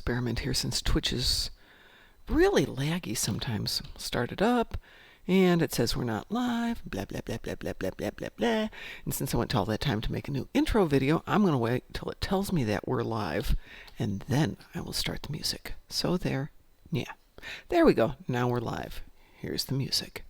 experiment here since Twitch is really laggy sometimes. Start it up, and it says we're not live, blah, blah, blah, blah, blah, blah, blah, blah, blah. And since I went to all that time to make a new intro video, I'm going to wait till it tells me that we're live, and then I will start the music. So there, yeah. There we go. Now we're live. Here's the music.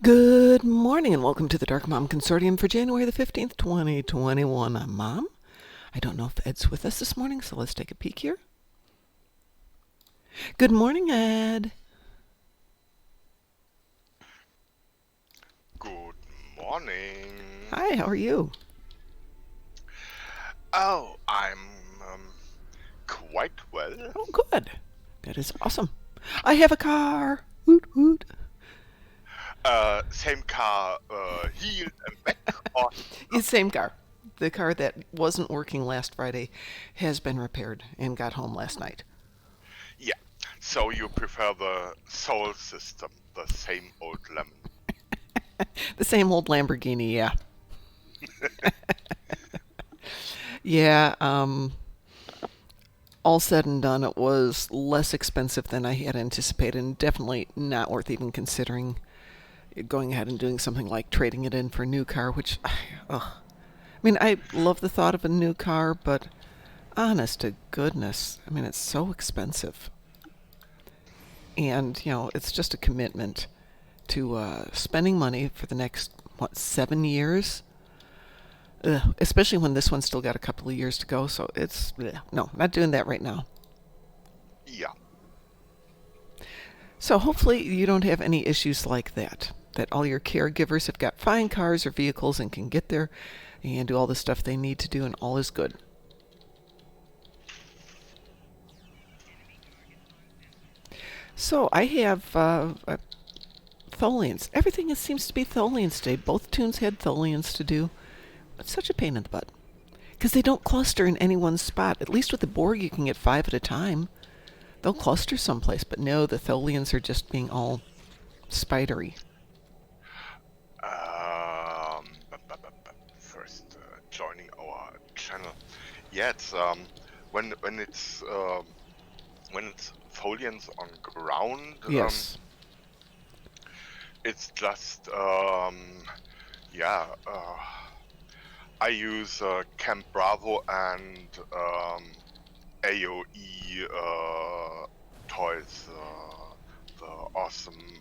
Good morning and welcome to the Darkmom Consortium for January the 15th, 2021. I'm Mom. I don't know if Ed's with us this morning, so let's take a peek here. Good morning, Ed. Good morning. Hi, how are you? Oh, I'm quite well. Oh, good. That is awesome. I have a car. Woot woot. Same car, heel and back. Or... It's same car. The car that wasn't working last Friday has been repaired and got home last night. Yeah, so you prefer the Soul system, the same old lemon. The same old Lamborghini, yeah. Yeah, all said and done, it was less expensive than I had anticipated and definitely not worth even considering going ahead and doing something like trading it in for a new car, which, I mean, I love the thought of a new car, but honest to goodness, I mean, it's so expensive. And, you know, it's just a commitment to spending money for the next, 7 years? Especially when this one's still got a couple of years to go, so it's, no, not doing that right now. Yeah. So hopefully you don't have any issues like that all your caregivers have got fine cars or vehicles and can get there and do all the stuff they need to do, and all is good. So I have Tholians. Everything seems to be Tholians today. Both tunes had Tholians to do. It's such a pain in the butt because they don't cluster in any one spot. At least with the Borg you can get 5 at a time. They'll cluster someplace, but no, the Tholians are just being all spidery. First, joining our channel. Yeah, it's when it's Tholians on ground. Yes. It's just I use Camp Bravo and AOE toys, the awesome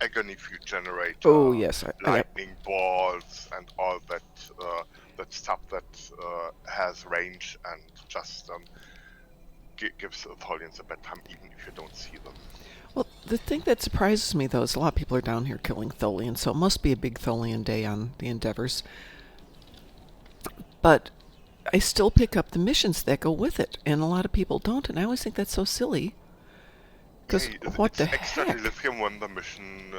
agony fuel generator. Oh yes, lightning balls and all that that stuff that has range and just gives the Tholians a bad time, even if you don't see them. Well, the thing that surprises me though is a lot of people are down here killing Tholians, so it must be a big Tholian day on the Endeavors. But I still pick up the missions that go with it, and a lot of people don't, and I always think that's so silly. Because what the heck? Extra lithium when the mission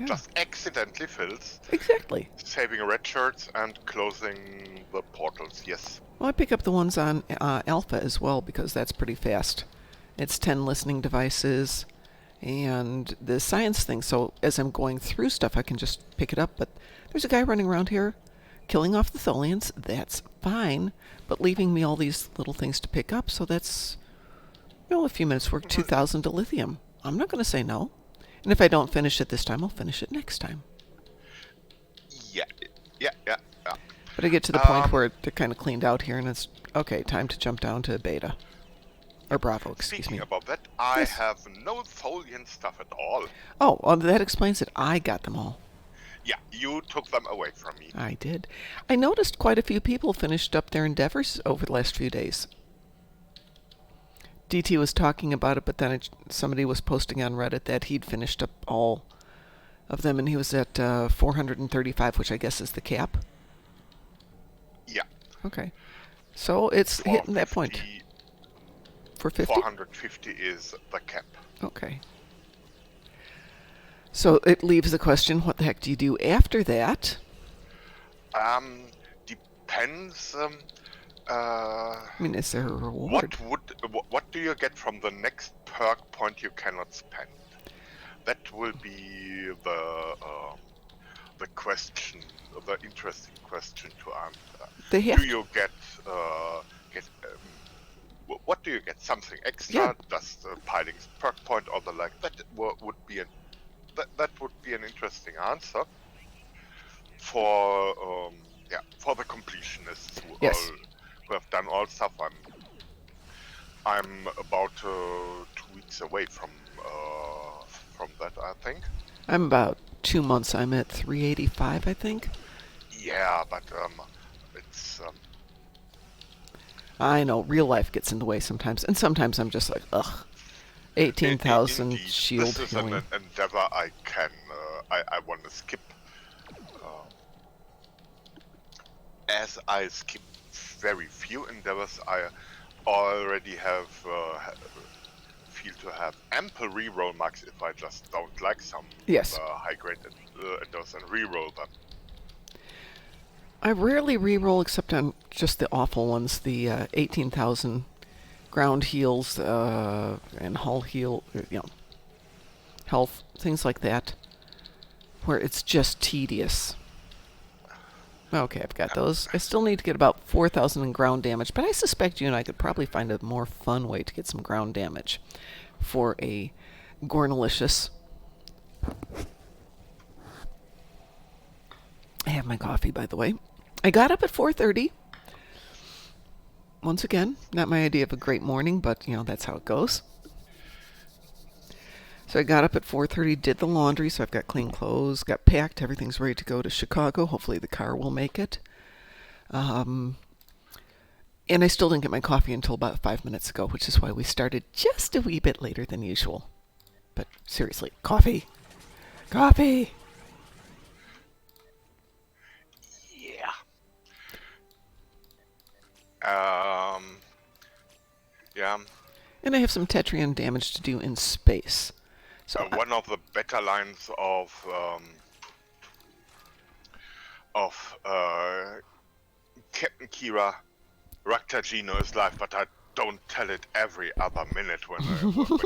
just accidentally fills. Exactly. Saving red shirts and closing the portals, yes. Well, I pick up the ones on Alpha as well, because that's pretty fast. It's 10 listening devices and the science thing, so as I'm going through stuff, I can just pick it up. But there's a guy running around here killing off the Tholians. That's fine, but leaving me all these little things to pick up, so that's, a few minutes work, 2,000 to lithium. I'm not going to say no. And if I don't finish it this time, I'll finish it next time. Yeah, yeah, yeah, yeah. But I get to the point where they're kind of cleaned out here, and it's okay, time to jump down to Beta. Or Bravo, excuse Speaking me. about that, I Yes. have no Tholian stuff at all. Oh, well, that explains it. I got them all. Yeah, you took them away from me. I did. I noticed quite a few people finished up their endeavors over the last few days. DT was talking about it, but then somebody was posting on Reddit that he'd finished up all of them, and he was at 435, which I guess is the cap. Yeah. Okay. So it's hitting that point. For 50? 450 is the cap. Okay. So it leaves the question, what the heck do you do after that? Depends. I mean, is there a reward? What do you get from the next perk point you cannot spend? That will be the question, the interesting question to answer. Do you get what do you get? Something extra? Yeah. Just piling perk point or the like? That would be that would be an interesting answer for the completionists who Yes. who have done all stuff. I'm about 2 weeks away from that, I think. I'm about 2 months. I'm at 385, I think. Yeah, but it's. I know real life gets in the way sometimes, and sometimes I'm just like, ugh. 18,000 shield This is healing. an endeavor I can. I want to skip. As I skip very few endeavors, I already feel to have ample reroll marks if I just don't like some high grade endeavors and reroll them. I rarely reroll except on just the awful ones, the 18,000 ground heals and hull heal, health, things like that, where it's just tedious. Okay, I've got those. I still need to get about 4,000 in ground damage, but I suspect you and I could probably find a more fun way to get some ground damage for a Gornalicious. I have my coffee, by the way. I got up at 4:30. Once again, not my idea of a great morning, but, that's how it goes. So I got up at 4:30, did the laundry, so I've got clean clothes, got packed, everything's ready to go to Chicago. Hopefully the car will make it. And I still didn't get my coffee until about 5 minutes ago, which is why we started just a wee bit later than usual. But seriously, coffee! Coffee! Yeah. Yeah. And I have some Tetrian damage to do in space. So one of the better lines of Captain Kira, Raktagino is live, but I don't tell it every other minute when you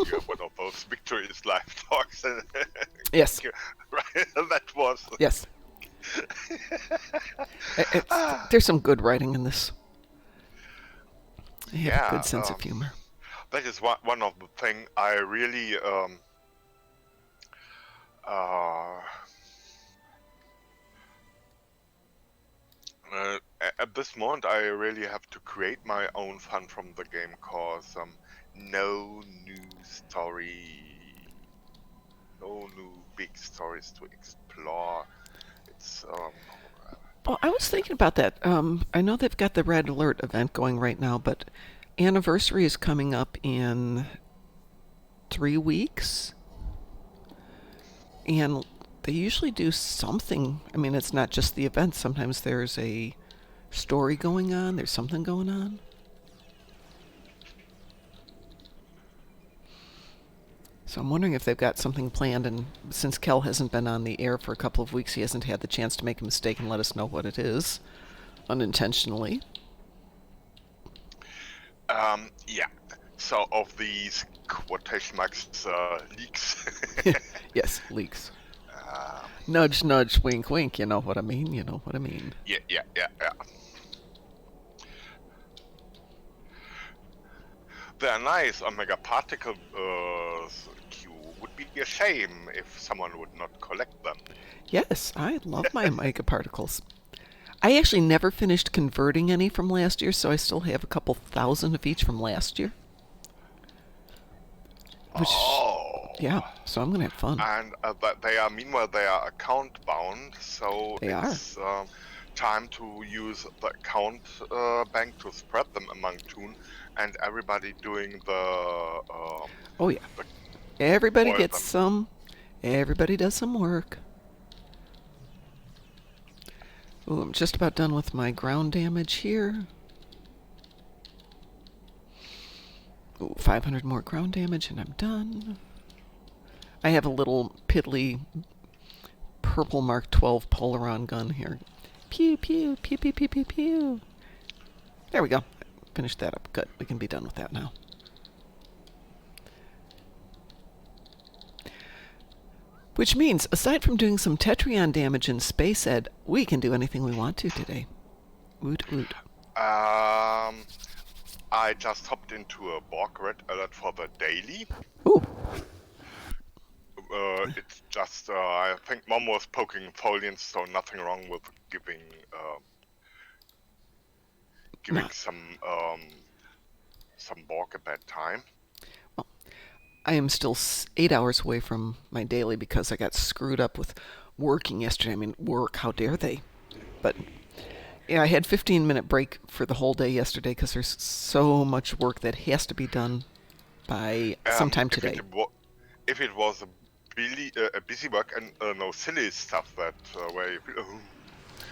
have one of those victories live talks. Yes. Right, that was. Yes. There's some good writing in this. I have a good sense of humor. That is one of the things I really at this moment I really have to create my own fun from the game, cause no new big stories to explore. It's Well, I was thinking about that. I know they've got the Red Alert event going right now, but Anniversary is coming up in 3 weeks. And they usually do something. I mean, it's not just the event. Sometimes there's a story going on. There's something going on. So I'm wondering if they've got something planned, and since Kel hasn't been on the air for a couple of weeks, he hasn't had the chance to make a mistake and let us know what it is, unintentionally. Yeah. So of these quotation marks leaks. Yes, leaks. Nudge, nudge, wink, wink. You know what I mean? You know what I mean. Yeah. They're nice Omega particle Q would be a shame if someone would not collect them. Yes, I love my mica particles. I actually never finished converting any from last year, so I still have a couple thousand of each from last year. Which, Oh. yeah, so I'm going to have fun. And they are, meanwhile, they are account bound, so They are. it's time to use the account bank to spread them among Toon, and everybody doing Oh, yeah. the Everybody boil gets them. some. Everybody does some work. Ooh, I'm just about done with my ground damage here. Ooh, 500 more ground damage and I'm done. I have a little piddly purple Mark 12 Polaron gun here. Pew, pew, pew, pew, pew, pew, pew. There we go. Finished that up. Good. We can be done with that now. Which means, aside from doing some Tetrion damage in Space Ed, we can do anything we want to today. Woot woot. I just hopped into a Borg red alert for the daily. Ooh. It's just, I think Mom was poking Tholians, so nothing wrong with giving No. some Borg a bad time. Well, I am still 8 hours away from my daily because I got screwed up with working yesterday. I mean, work, how dare they? But yeah, I had 15-minute break for the whole day yesterday because there's so much work that has to be done by sometime today. If it was a busy work and no silly stuff that where you feel,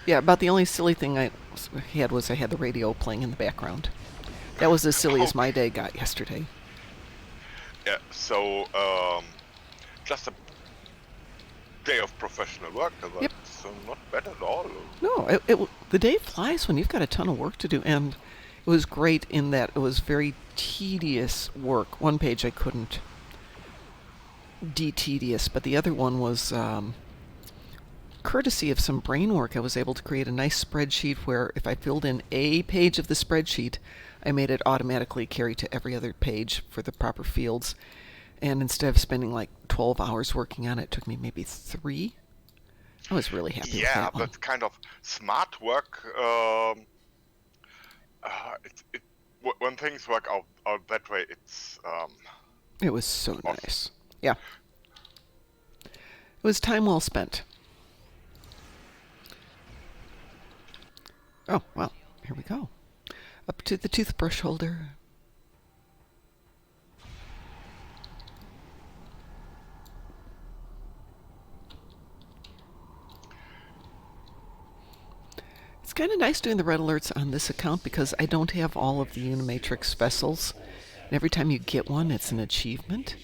Yeah, about the only silly thing I had was I had the radio playing in the background. That was as silly as my day got yesterday. Yeah, so just a day of professional work. That's not bad at all. No, the day flies when you've got a ton of work to do, and it was great in that it was very tedious work. One page I couldn't de-tedious, but the other one was courtesy of some brain work. I was able to create a nice spreadsheet where if I filled in a page of the spreadsheet, I made it automatically carry to every other page for the proper fields. And instead of spending like 12 hours working on it, it took me maybe 3. I was really happy with that one. That's kind of smart work. When things work out that way, it's it was so awesome. Nice. Yeah. It was time well spent. Oh, well, here we go. Up to the toothbrush holder. It's kind of nice doing the red alerts on this account because I don't have all of the Unimatrix vessels. And every time you get one, it's an achievement.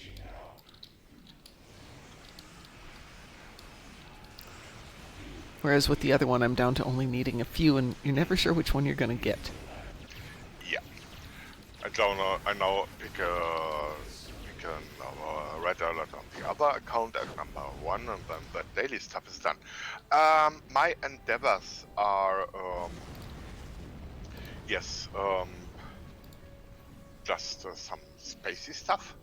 Whereas with the other one, I'm down to only needing a few, and you're never sure which one you're going to get. Yeah. I now pick a red alert on the other account at number 1, and then the daily stuff is done. My endeavors are, just some spacey stuff.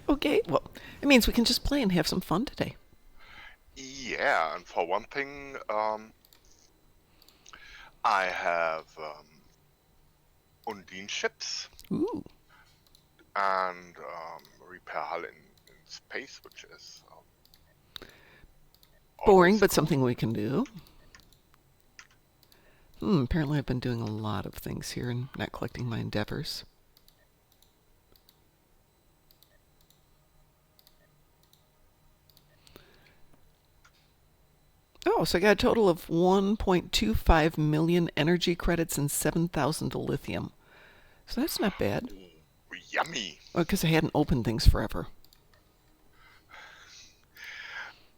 Okay, well, it means we can just play and have some fun today. Yeah, and for one thing, I have Undine ships. Ooh. And repair hull in space, which is boring, but something we can do. Apparently I've been doing a lot of things here and not collecting my endeavors. Oh, so I got a total of 1.25 million energy credits and 7,000 lithium. So that's not bad. Yummy. Well, because I hadn't opened things forever.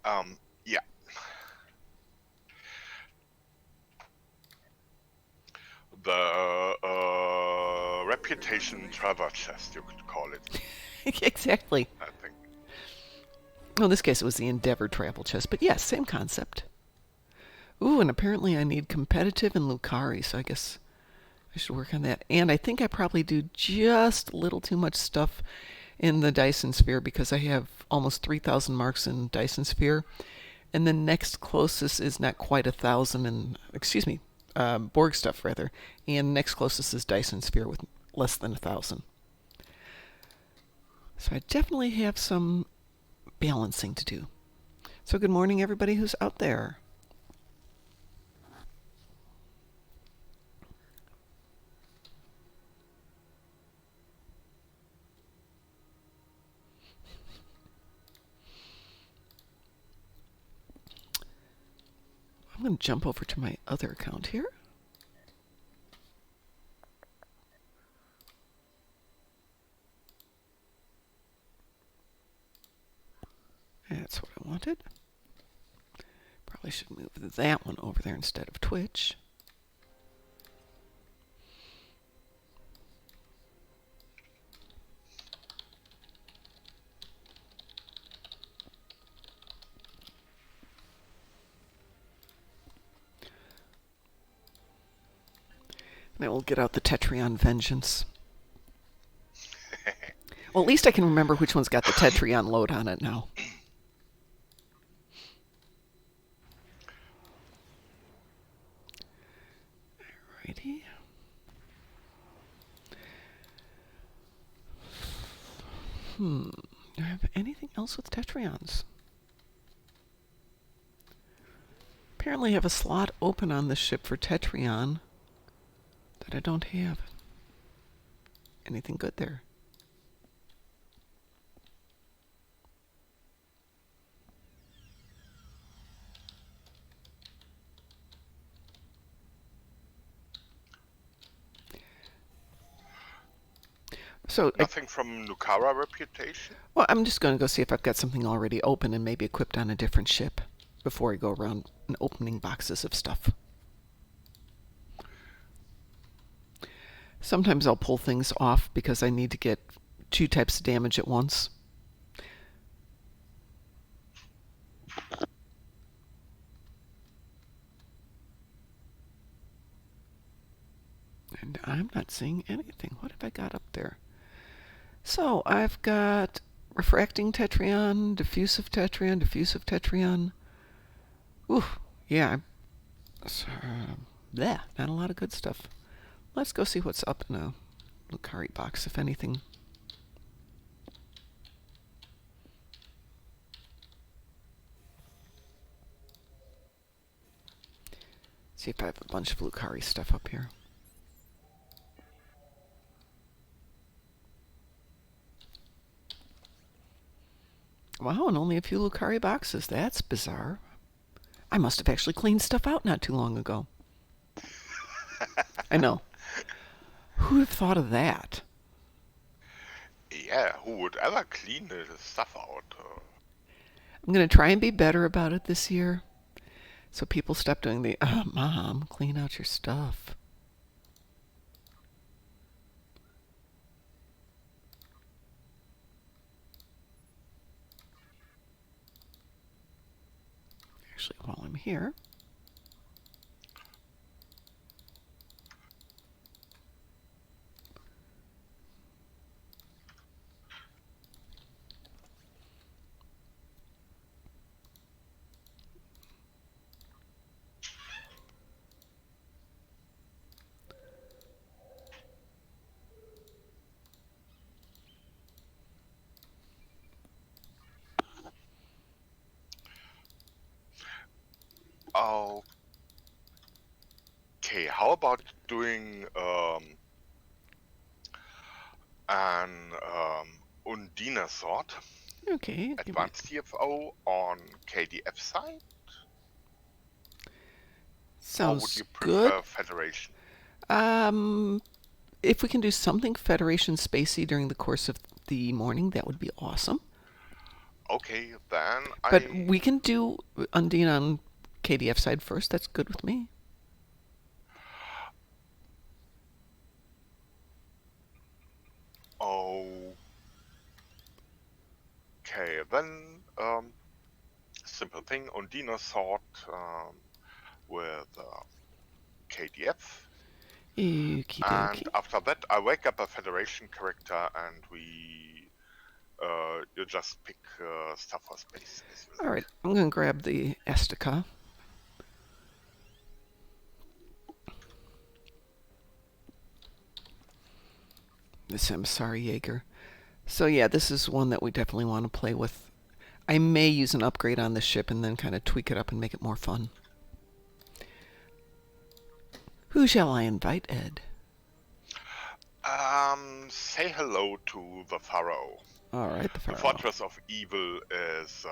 Yeah. The reputation treasure chest, you could call it. Exactly. I think. Well, in this case, it was the Endeavor travel chest, but yes, same concept. Ooh, and apparently I need competitive and Lucari, so I guess I should work on that. And I think I probably do just a little too much stuff in the Dyson Sphere because I have almost 3,000 marks in Dyson Sphere. And the next closest is not quite 1,000, and excuse me, Borg stuff rather. And next closest is Dyson Sphere with less than 1,000. So I definitely have some balancing to do. So good morning, everybody who's out there. I'm going to jump over to my other account here. That's what I wanted. Probably should move that one over there instead of Twitch. And I will get out the Tetrion Vengeance. Well, at least I can remember which one's got the Tetrion load on it now. Alrighty. Do I have anything else with Tetrions? Apparently I have a slot open on the ship for Tetrion that I don't have. Anything good there? So Nothing from Nukara reputation? well, I'm just going to go see if I've got something already open and maybe equipped on a different ship before I go around and opening boxes of stuff. Sometimes I'll pull things off because I need to get 2 types of damage at once. And I'm not seeing anything. What have I got up there? So I've got refracting Tetrion, diffusive Tetrion, diffusive Tetrion. Ooh, yeah. Not a lot of good stuff. Let's go see what's up in a Lucari box, if anything. See if I have a bunch of Lucari stuff up here. Wow, and only a few Lucari boxes. That's bizarre. I must have actually cleaned stuff out not too long ago. I know. Who would have thought of that? Yeah, who would ever clean the stuff out? I'm going to try and be better about it this year. So people stop doing the, Mom, clean out your stuff. Actually, while I'm here, Okay, how about doing an Undina sword, okay. advanced TFO on KDF side? Or would Sounds you prefer good. Federation? If we can do something Federation spacey during the course of the morning, that would be awesome. Okay, then But we can do Undine on KDF side first. That's good with me. Okay, then simple thing, Undina sword with KDF. Okie And dokie. after that, I wake up a Federation character and we you just pick stuff for space. As you All like. right, I'm going to grab the Estica. I'm sorry, Jaeger. So yeah, this is one that we definitely want to play with. I may use an upgrade on this ship and then kind of tweak it up and make it more fun. Who shall I invite, Ed? Say hello to the Pharaoh. All right, the The Pharaoh. Fortress of Evil is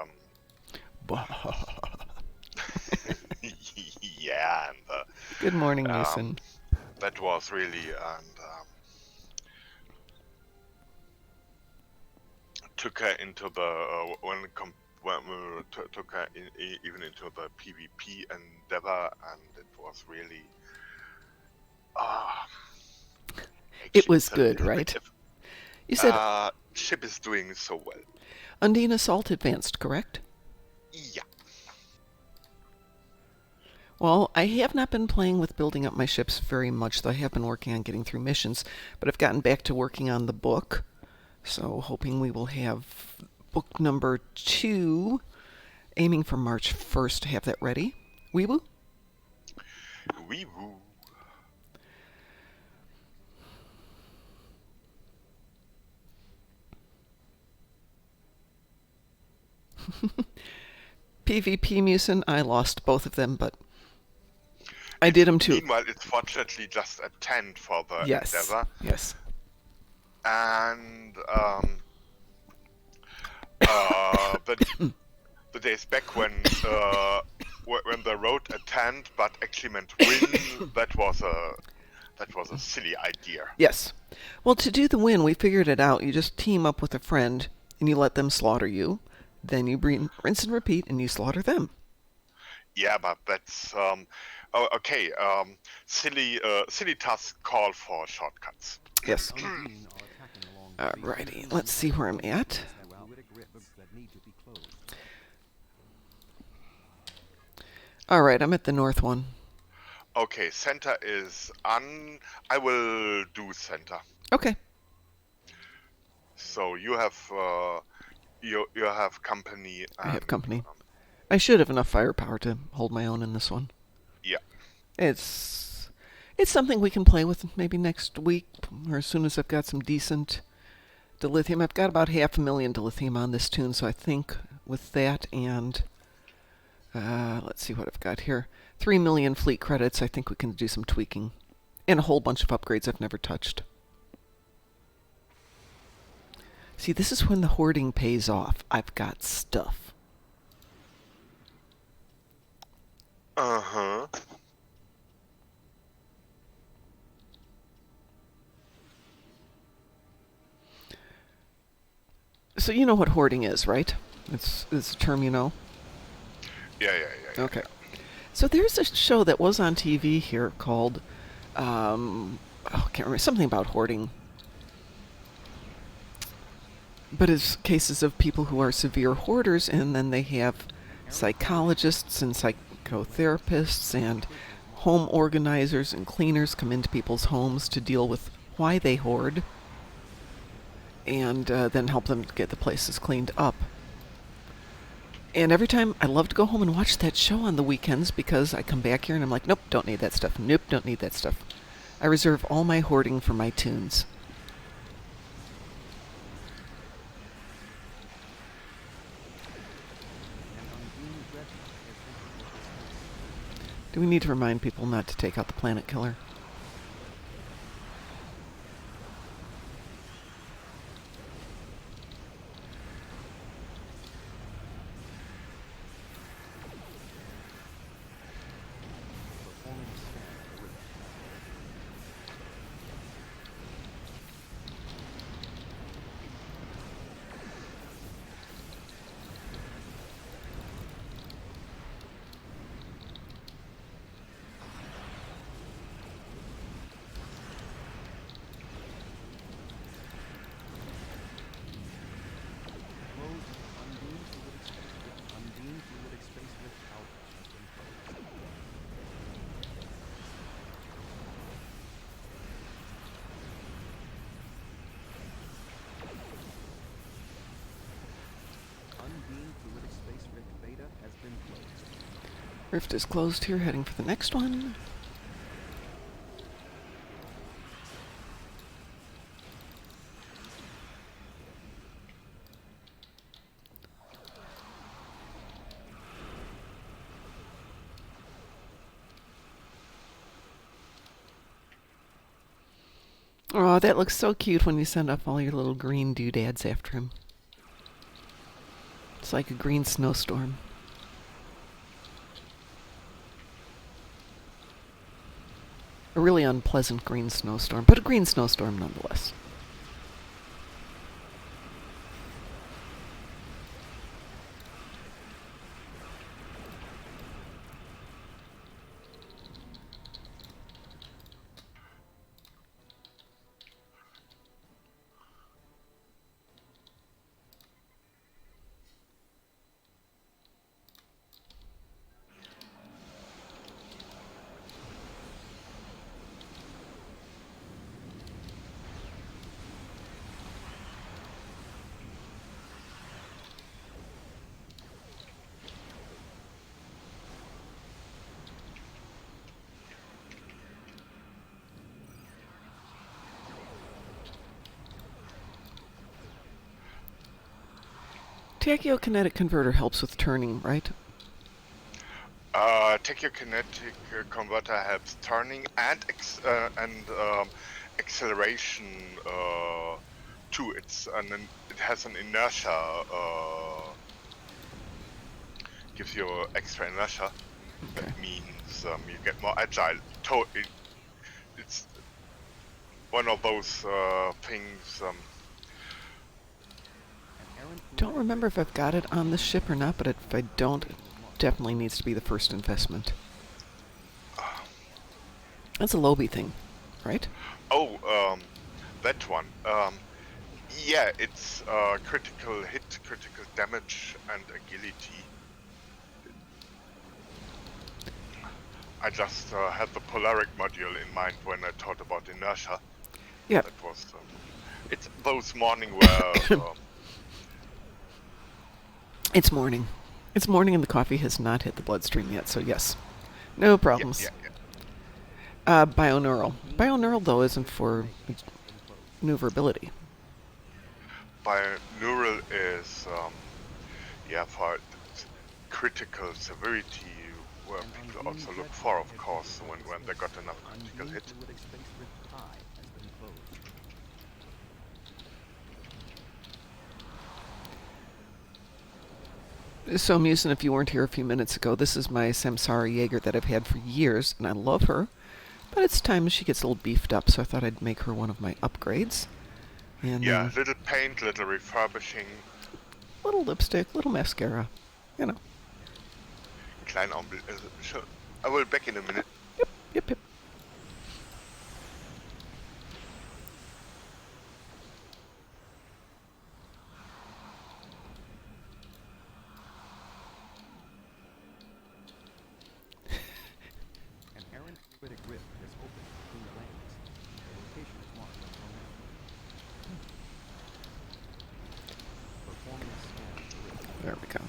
yeah, and Good morning, Mason. that was really took her into the when we took her even into the PvP endeavor, and it was really It was good, right? You said ship is doing so well. Undine Assault Advanced, correct? Yeah. Well, I have not been playing with building up my ships very much, though I have been working on getting through missions, but I've gotten back to working on the book, so hoping we will have book number 2, aiming for March 1st to have that ready. Weeboo? Wee woo. PvP Musin, I lost both of them, but I did them too. Meanwhile, it's fortunately just a tent for the endeavor. Yes. And the days back when they wrote a tent but actually meant win, that was a silly idea. Yes. Well, to do the win, we figured it out. You just team up with a friend and you let them slaughter you. Then you rinse and repeat and you slaughter them. Yeah, but that's okay. Silly tasks call for shortcuts. Yes. Alrighty, let's see where I'm at. Alright, I'm at the north one. Okay, center is I will do center. Okay. So you have you have company. I have company. I should have enough firepower to hold my own in this one. Yeah. It's something we can play with maybe next week or as soon as I've got some decent dilithium. I've got about 500,000 dilithium on this tune, so I think with that and let's see what I've got here. 3 million fleet credits, I think we can do some tweaking. And a whole bunch of upgrades I've never touched. See, this is when the hoarding pays off. I've got stuff. Uh-huh. So you know what hoarding is, right? It's a term you know? Yeah. Okay. So there's a show that was on TV here called, I can't remember, something about hoarding. But it's cases of people who are severe hoarders, and then they have psychologists and psychotherapists and home organizers and cleaners come into people's homes to deal with why they hoard and then help them get the places cleaned up. And every time I love to go home and watch that show on the weekends because I come back here and I'm like, nope, don't need that stuff. Nope, don't need that stuff. I reserve all my hoarding for my tunes. Do we need to remind people not to take out the planet killer? Rift is closed here, heading for the next one. Oh, that looks so cute when you send off all your little green doodads after him. It's like a green snowstorm. A really unpleasant green snowstorm, but a green snowstorm nonetheless. Tachyokinetic converter helps with turning, right? Tachyokinetic converter helps turning and acceleration too. It has an inertia, gives you extra inertia. Okay. That means you get more agile. It's one of those things. Don't remember if I've got it on the ship or not, but if I don't, it definitely needs to be the first investment. That's a Lobby thing, right? Oh, that one. Yeah, it's critical hit, critical damage, and agility. I just had the polaric module in mind when I thought about inertia. Yeah. That was it's those morning where It's morning. It's morning and the coffee has not hit the bloodstream yet, so yes. No problems. yeah. Bioneural. Bioneural, though, isn't for maneuverability. Binaural is for critical severity, where people also look for, of course, when they got enough critical hit. So, Musin, if you weren't here a few minutes ago, this is my Samsara Jaeger that I've had for years, and I love her. But it's time she gets a little beefed up, so I thought I'd make her one of my upgrades. And yeah, little paint, little refurbishing. Little lipstick, little mascara, you know. Klein sure. I will back in a minute. Yep. There we go.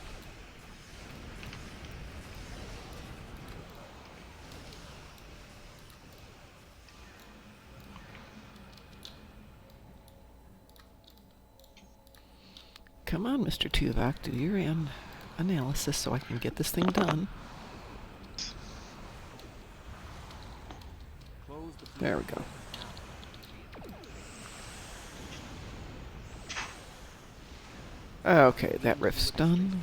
Come on, Mr. Tuvok, do your analysis so I can get this thing done. There we go. Okay, that rift's done.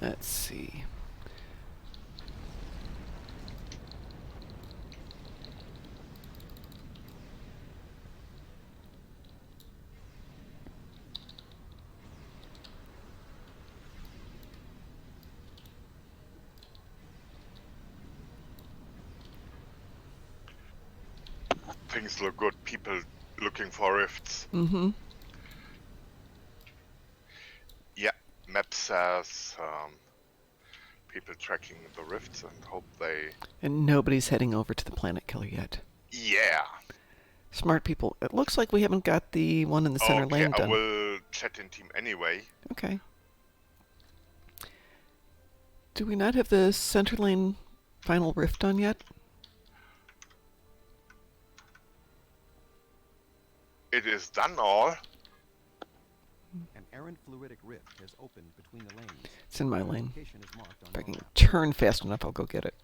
Let's see. Things look good. People looking for rifts. Mm-hmm. Yeah, map says people tracking the rifts and hope they... And nobody's heading over to the planet killer yet. Yeah. Smart people. It looks like we haven't got the one in the center lane I done. will chat in team anyway. Okay. Do we not have the center lane final rift done yet? It is done all. An errant fluidic rift has opened between the lanes. It's in my lane. Location is marked on If I your can map. turn fast enough, I'll go get it.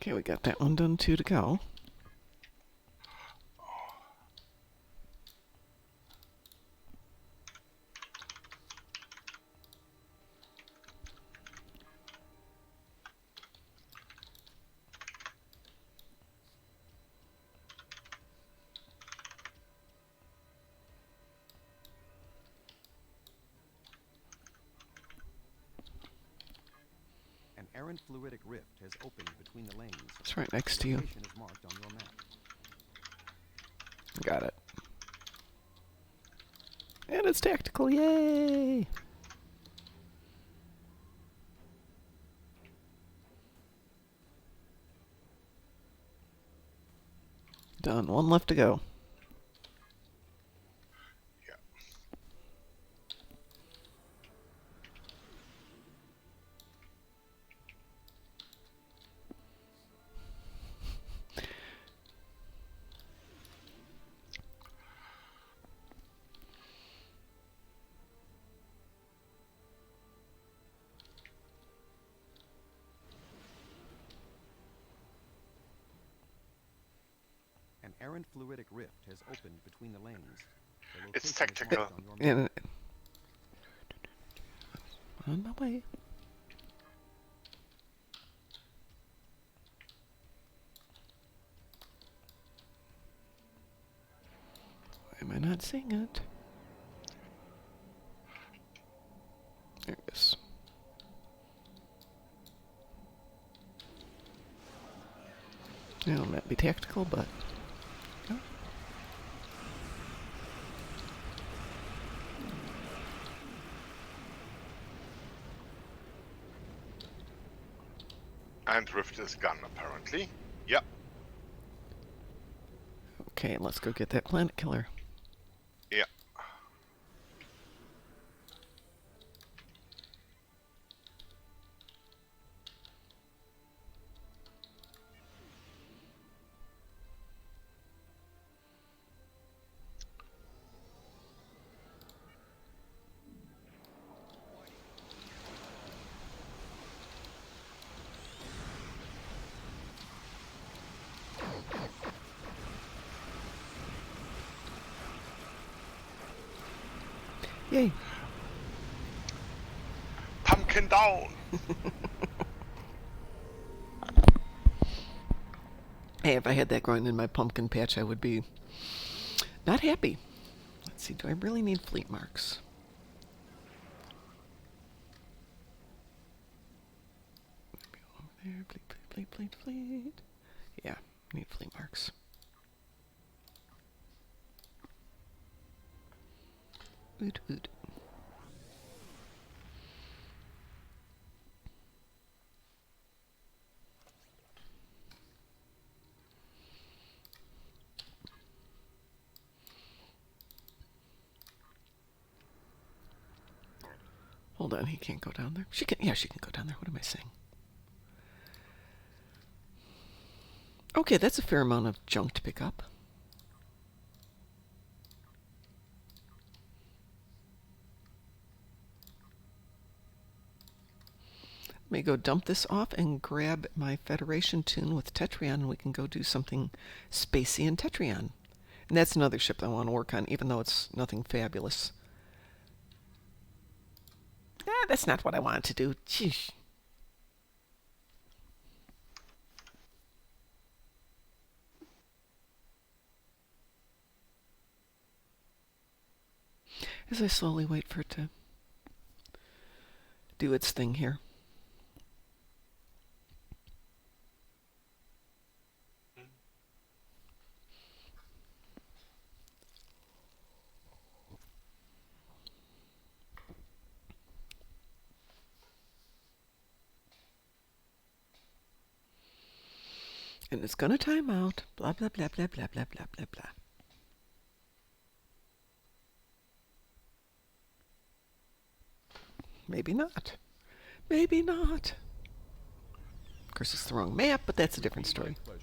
Okay, we got that one done, 2 to go. An errant fluidic rift has opened between the lanes. It's right next to you. Location is marked on your map. Got it. And it's tactical, yay! Done. One left to go. Yeah. An errant fluidic rift has opened between the lanes. The It's location is tactical. marked on your map. And on my way. Why am I not seeing it? There it is. It'll not be tactical, but... oh. And rift is gone, apparently. Yeah. Okay, let's go get that planet killer. Yeah. Yay! Pumpkin down! Hey, if I had that growing in my pumpkin patch, I would be not happy. Let's see, do I really need fleet marks? Maybe over there, fleet. Yeah, need fleet marks. Oot. Hold on, he can't go down there. She can. Yeah, she can go down there. What am I saying? Okay, that's a fair amount of junk to pick up. Let me go dump this off and grab my Federation tune with Tetrion, and we can go do something spacey in Tetrion. And that's another ship that I want to work on, even though it's nothing fabulous. That's not what I wanted to do. Sheesh. As I slowly wait for it to do its thing here. And it's gonna time out. Blah, blah, blah, blah, blah, blah, blah, blah, blah. Maybe not. Maybe not. Of course, it's the wrong map, but that's a different story. There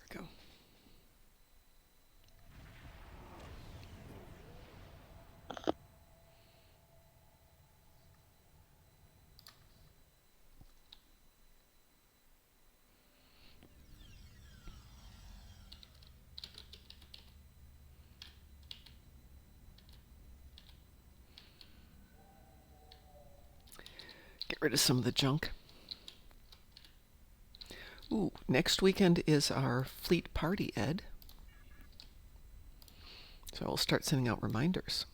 we go. Get rid of some of the junk. Ooh, next weekend is our fleet party, Ed. So I'll start sending out reminders.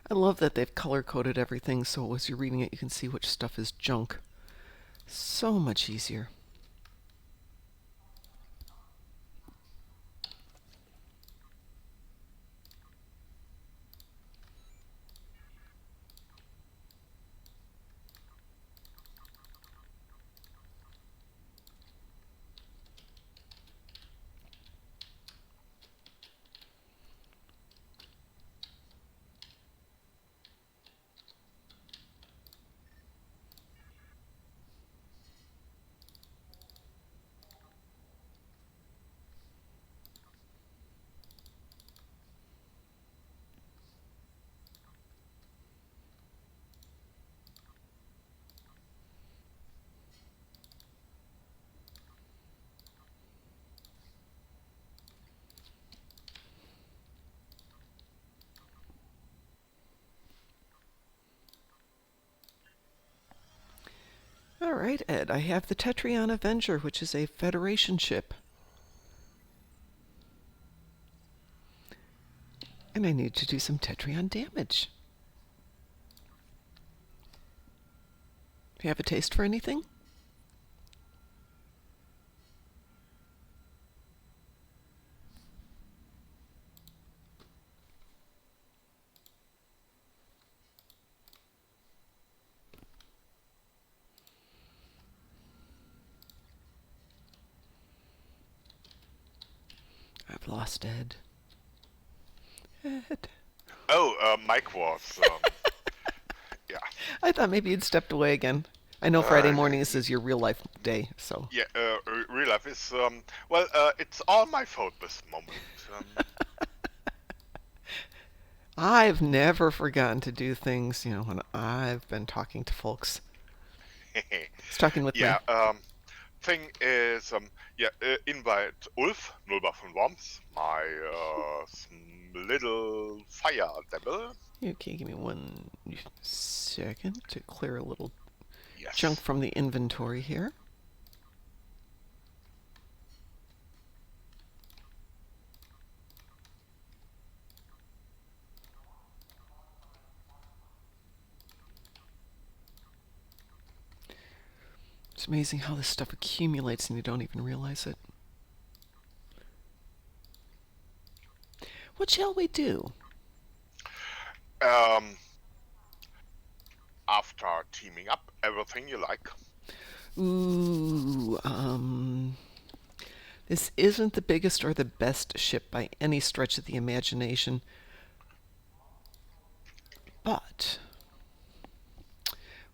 I love that they've color-coded everything so as you're reading it you can see which stuff is junk. So much easier. All right, Ed, I have the Tetrion Avenger, which is a Federation ship. And I need to do some Tetrion damage. Do you have a taste for anything? I've lost Ed. Ed. Oh, Mike was. Yeah. I thought maybe you'd stepped away again. I know Friday mornings is your real life day, so. Yeah, real life is, well, it's all my fault this moment. I've never forgotten to do things, when I've been talking to folks. He's talking with me. Thing is, invite Ulf, Nullbuff and Worms, my little fire devil. Okay, give me 1 second to clear a little Yes. junk from the inventory here. It's amazing how this stuff accumulates and you don't even realize it. What shall we do? After teaming up, everything you like. Ooh, this isn't the biggest or the best ship by any stretch of the imagination, but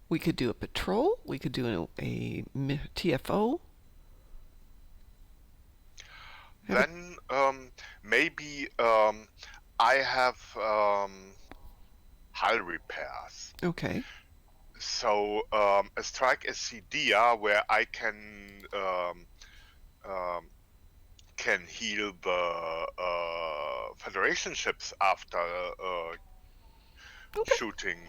we could do a patrol. We could do a TFO. Then maybe I have hull repairs. Okay. So a strike a CDA where I can heal the Federation ships after Okay. shooting,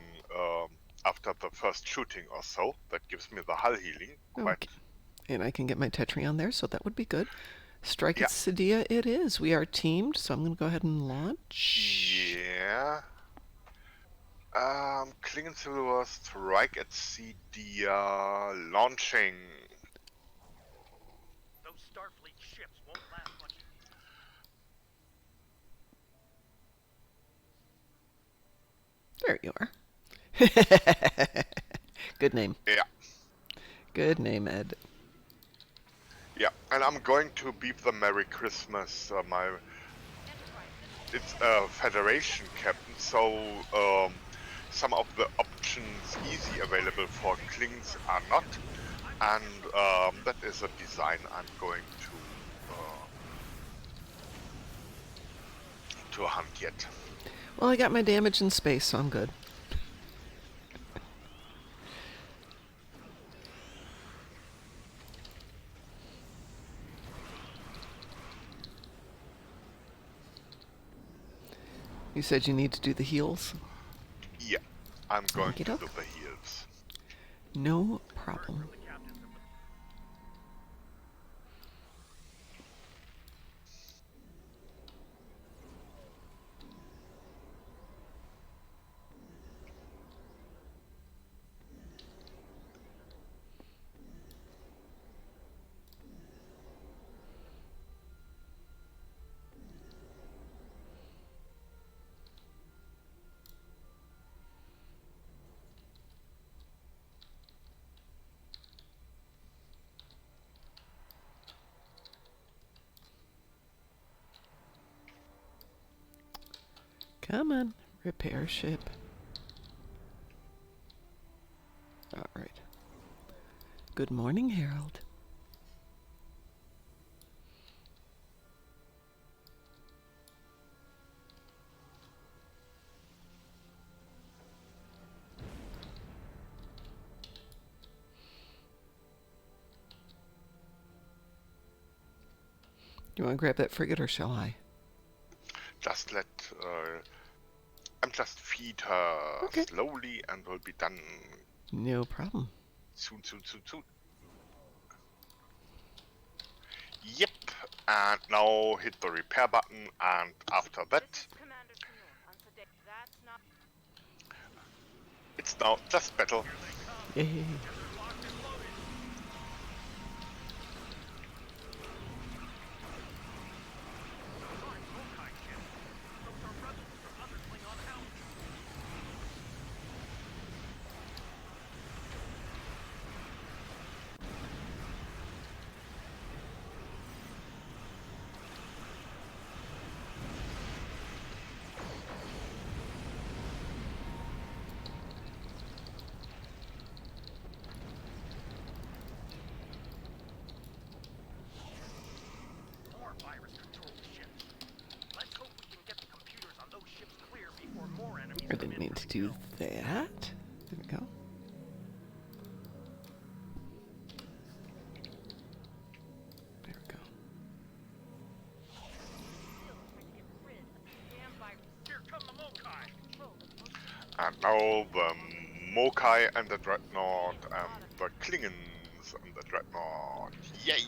after the first shooting or so. That gives me the hull healing. Okay. And I can get my Tetrion there, so that would be good. Strike Yeah. at Cydia it is. We are teamed, so I'm going to go ahead and launch. Yeah. Klingon Silver strike at CDA launching. Those Starfleet ships won't last much. There you are. Good name. Yeah. Good name, Ed. Yeah, and I'm going to beep the Merry Christmas. It's a Federation captain, so some of the options easy available for Klings are not, and that is a design I'm going to hunt yet. Well, I got my damage in space, so I'm good. You said you need to do the heals? Yeah, I'm going to do Okey-doke. the heals. No problem. The captains of the Come on, repair ship. All right. Good morning, Harold. You want to grab that frigate, or shall I? Just let I'm just feed her Okay. slowly, and we'll be done No problem. soon. Yep, and now hit the repair button, and after that, it's now just battle. Yay. more virus controlled ships. Let's hope we can get the computers on those ships clear before more enemies I come didn't in mean from to do hell. that. There we go. There we go. Here come the Mokai. And now the Mokai and the Dreadnought and the Klingons and the Dreadnought. Yay!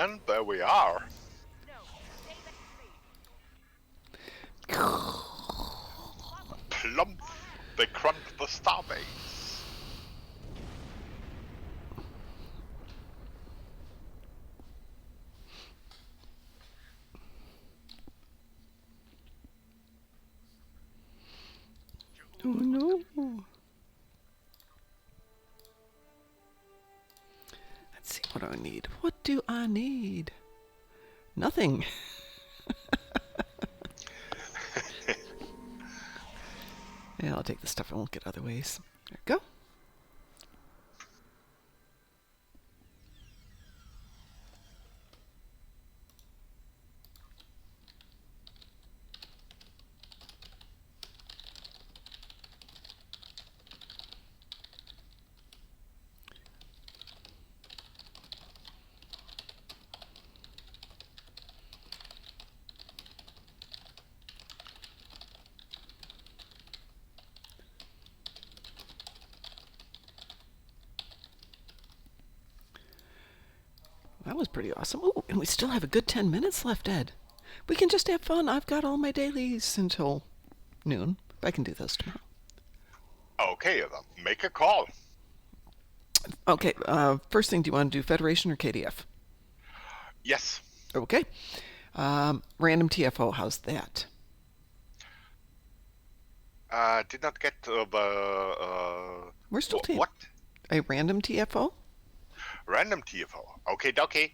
And there we are. No, stay there, please. Plump, they crunch the starbase. Oh no. Let's see, what do I need? What do I need? Nothing. Yeah, I'll take the stuff I won't get other ways. There we go. That was pretty awesome. Ooh, and we still have a good 10 minutes left, Ed. We can just have fun. I've got all my dailies until noon. I can do those tomorrow. Okay, then make a call. Okay, first thing, do you want to do Federation or KDF? Yes. Okay. Random TFO, how's that? Did not get the. We're still team. What? A random TFO? Random TFO. Okay, dokie.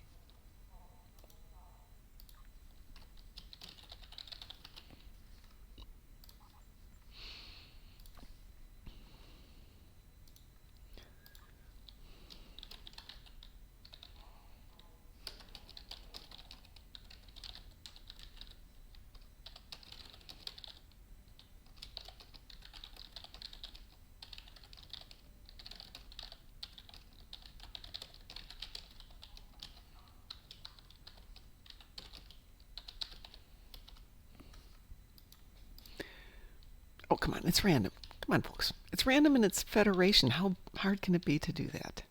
Oh, come on, it's random. Come on, folks. It's random and it's Federation. How hard can it be to do that?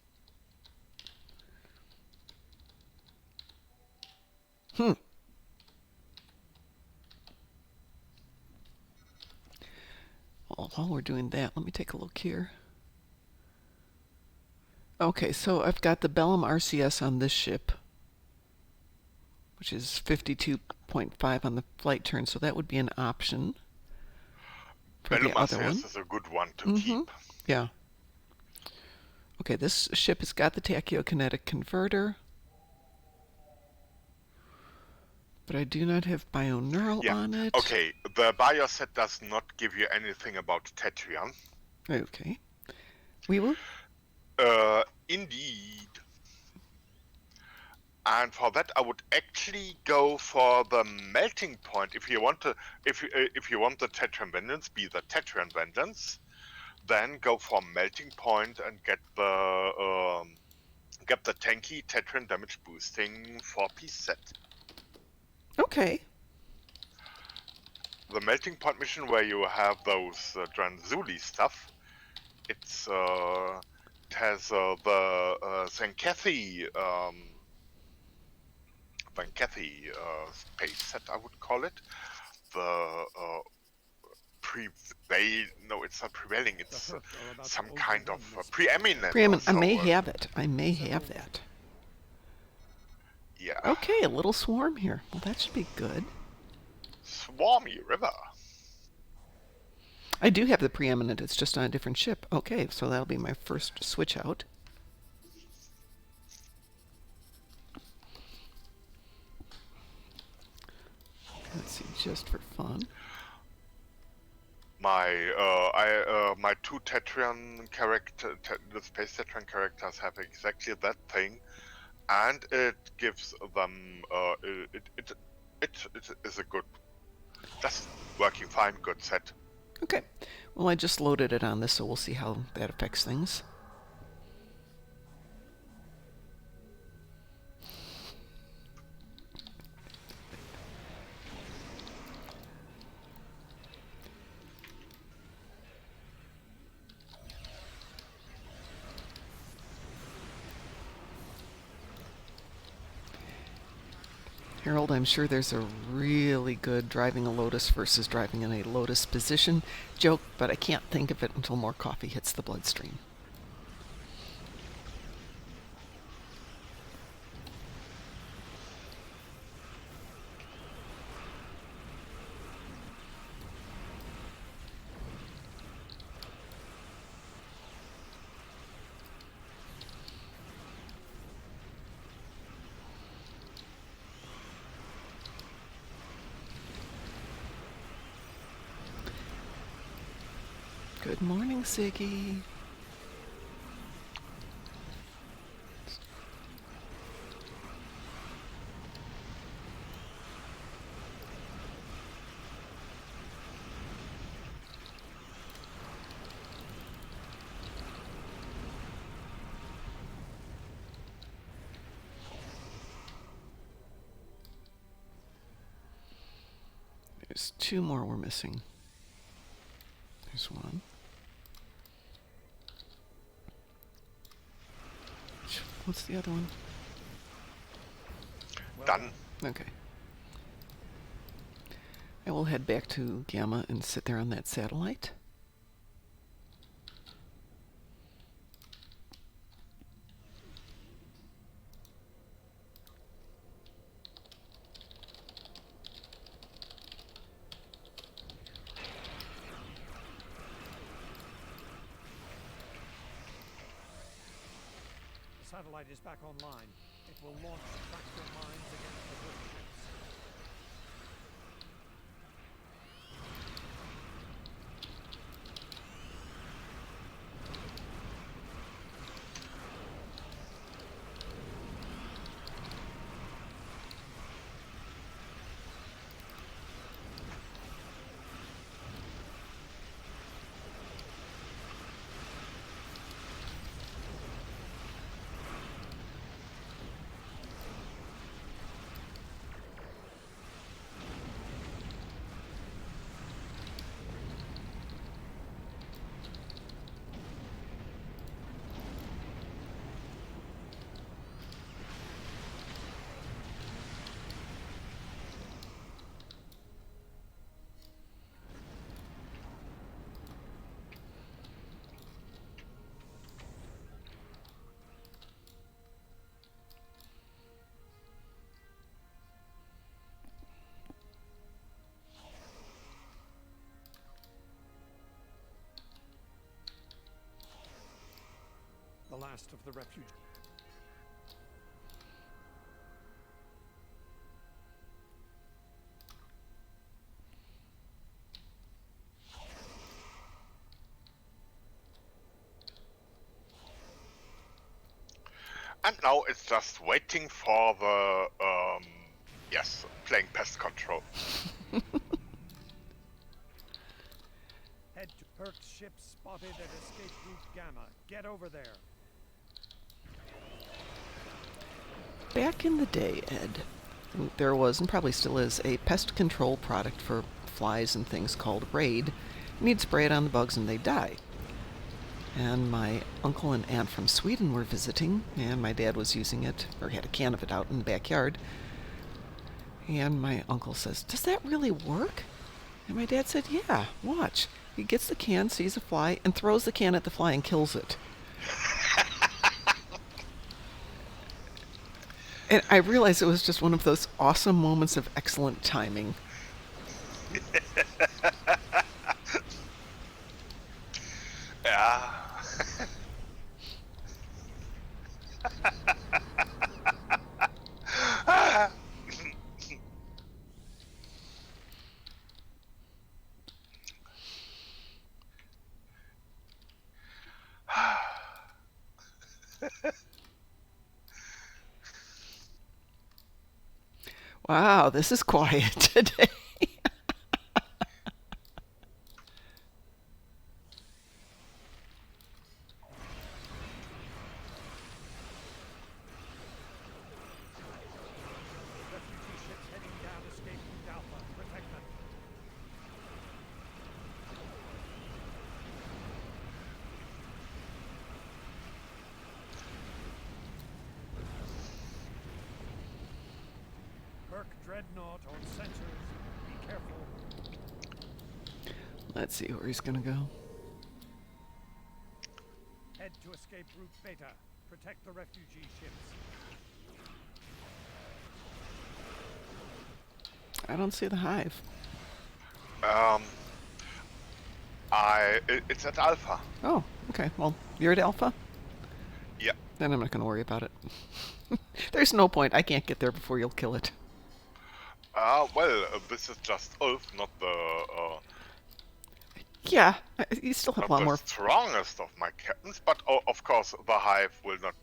Well, while we're doing that, let me take a look here. Okay, so I've got the Bellum RCS on this ship, which is 52.5 on the flight turn, so that would be an option for the other one. is a good one to keep. Yeah. Okay, this ship has got the tachyokinetic converter, but I do not have bioneural on it. Okay, the bioset does not give you anything about Tetrion. Okay. We will. Indeed. And for that, I would actually go for the melting point. If you want to, if you want the Tetrion Vengeance, be the Tetrion Vengeance, then go for melting point and get the tanky Tetrion damage boosting 4-piece set. Okay. The melting point mission where you have those Dranzuli stuff. It has the Zankethi space set, I would call it. The it's not prevailing. It's some kind of preeminent. I may have it. I may have that. Yeah. Okay, a little swarm here. Well, that should be good. Swarmy River. I do have the preeminent. It's just on a different ship. Okay, so that'll be my first switch out. Let's see, just for fun. My two Tetrion the space Tetrion characters have exactly that thing, and it gives them it is a good, that's working fine, good set. Okay. Well, I just loaded it on this, so we'll see how that affects things. Harold, I'm sure there's a really good driving a Lotus versus driving in a Lotus position joke, but I can't think of it until more coffee hits the bloodstream. Good morning, Ziggy. There's 2 more we're missing. There's 1. What's the other one? Done. Okay. I will head back to Gamma and sit there on that satellite. The satellite is back online. It will launch tractor mines against the British ships. The last of the refugees. And now it's just waiting for the, yes, playing pest control. Head to Perk's ship spotted at escape route Gamma. Get over there. Back in the day, Ed, there was, and probably still is, a pest control product for flies and things called Raid. You need to spray it on the bugs and they die. And my uncle and aunt from Sweden were visiting, and my dad was using it, or had a can of it out in the backyard. And my uncle says, "Does that really work?" And my dad said, "Yeah, watch." He gets the can, sees a fly, and throws the can at the fly and kills it. And I realized it was just one of those awesome moments of excellent timing. Yeah. Wow, this is quiet today. Refugee ships heading down escape route Alpha. Protect them. Perk dreadnought on sensors. Be careful. Let's see where he's gonna go. Head to escape route Beta. Protect the refugee ships. I don't see the hive. It's at Alpha. Oh, okay. Well, you're at Alpha? Yeah. Then I'm not going to worry about it. There's no point. I can't get there before you'll kill it. This is just Ulf, not the Yeah, you still have a lot not the more. strongest of my captains, but of course the hive will not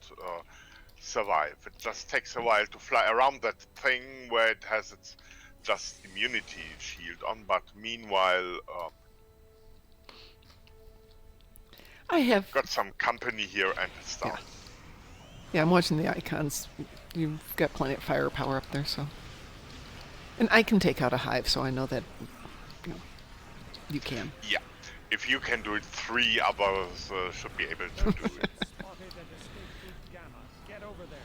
survive. It just takes a while to fly around that thing where it has its just immunity shield on, but meanwhile I have. got some company here and it's down. Yeah, I'm watching the icons. You've got plenty of firepower up there, so. And I can take out a hive, so I know that you can. Yeah. If you can do it, 3 others should be able to do it. Spotted at escape route Gamma. Get over there.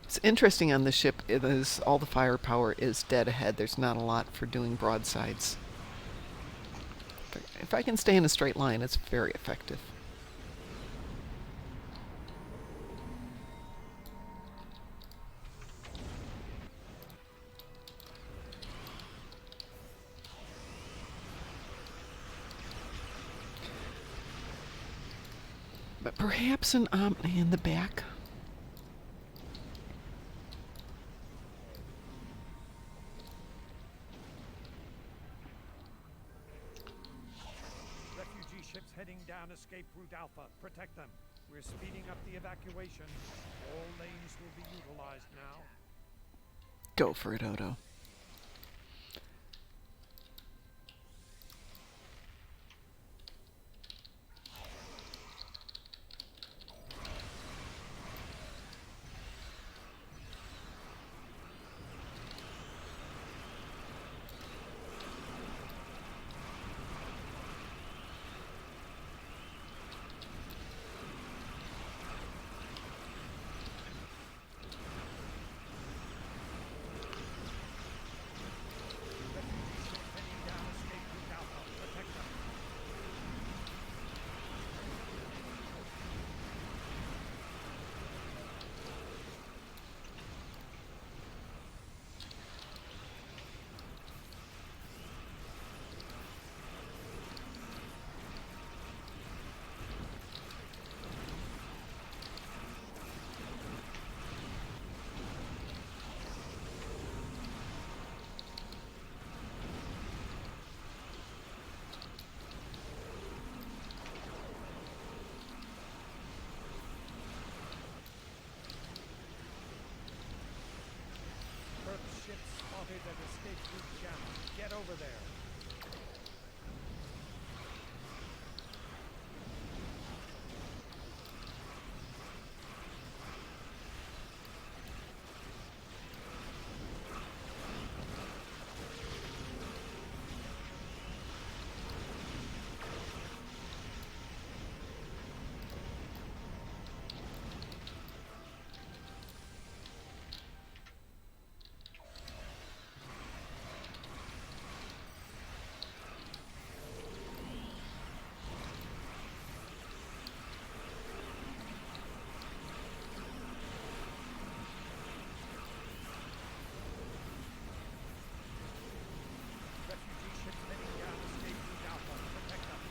What's interesting on the ship is all the firepower is dead ahead. There's not a lot for doing broadsides. If I can stay in a straight line, it's very effective. But perhaps an Omni in the back. Refugee ships heading down escape route Alpha. Protect them. We're speeding up the evacuation. All lanes will be utilized now. Go for it, Odo. Refugee ships heading down escape route Alpha. Protect them. Earth ships spotted at escape route Gamma. Get over there. Refugee ships heading down escape route Alpha. Protect them.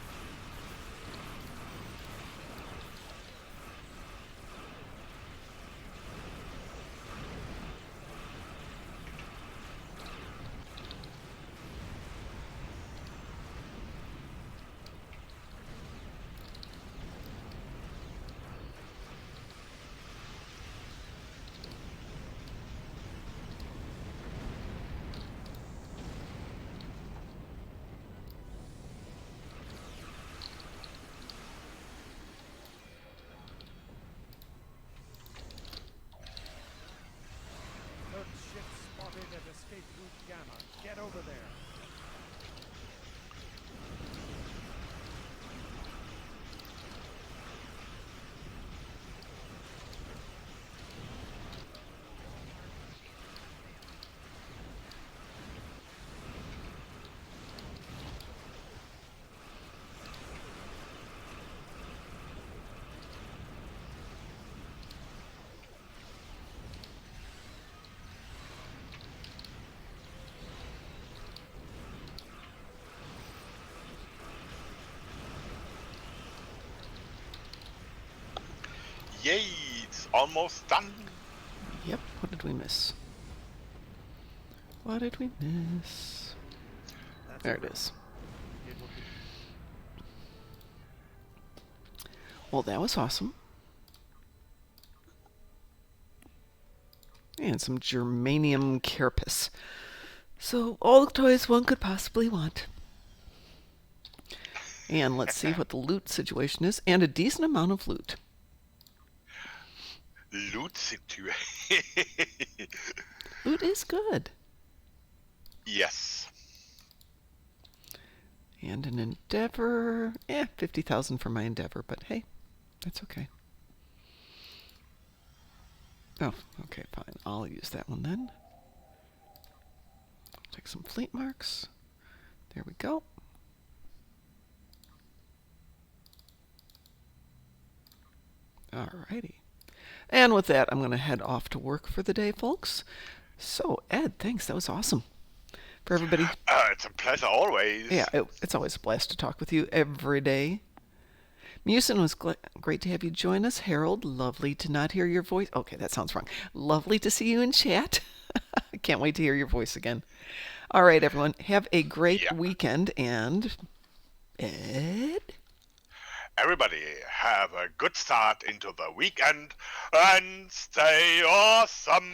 Earth ships spotted at escape route Gamma. Get over there. Yay, it's almost done. Yep. What did we miss? What did we miss? That's There it great. is. You did what you Well, that was awesome. And some germanium carapace. So, all the toys one could possibly want. And let's see what the loot situation is. And a decent amount of loot. Loot situation. Loot is good. Yes. And an Endeavor. 50,000 for my Endeavor, but hey, that's okay. Oh, okay, fine. I'll use that one then. Take some fleet marks. There we go. Alrighty. And with that, I'm going to head off to work for the day, folks. So, Ed, thanks. That was awesome. For everybody. It's a pleasure always. Yeah, it's always a blast to talk with you every day. Musin, was great to have you join us. Harold, lovely to not hear your voice. Okay, that sounds wrong. Lovely to see you in chat. I can't wait to hear your voice again. All right, everyone. Have a great weekend. And Ed? Everybody have a good start into the weekend and stay awesome.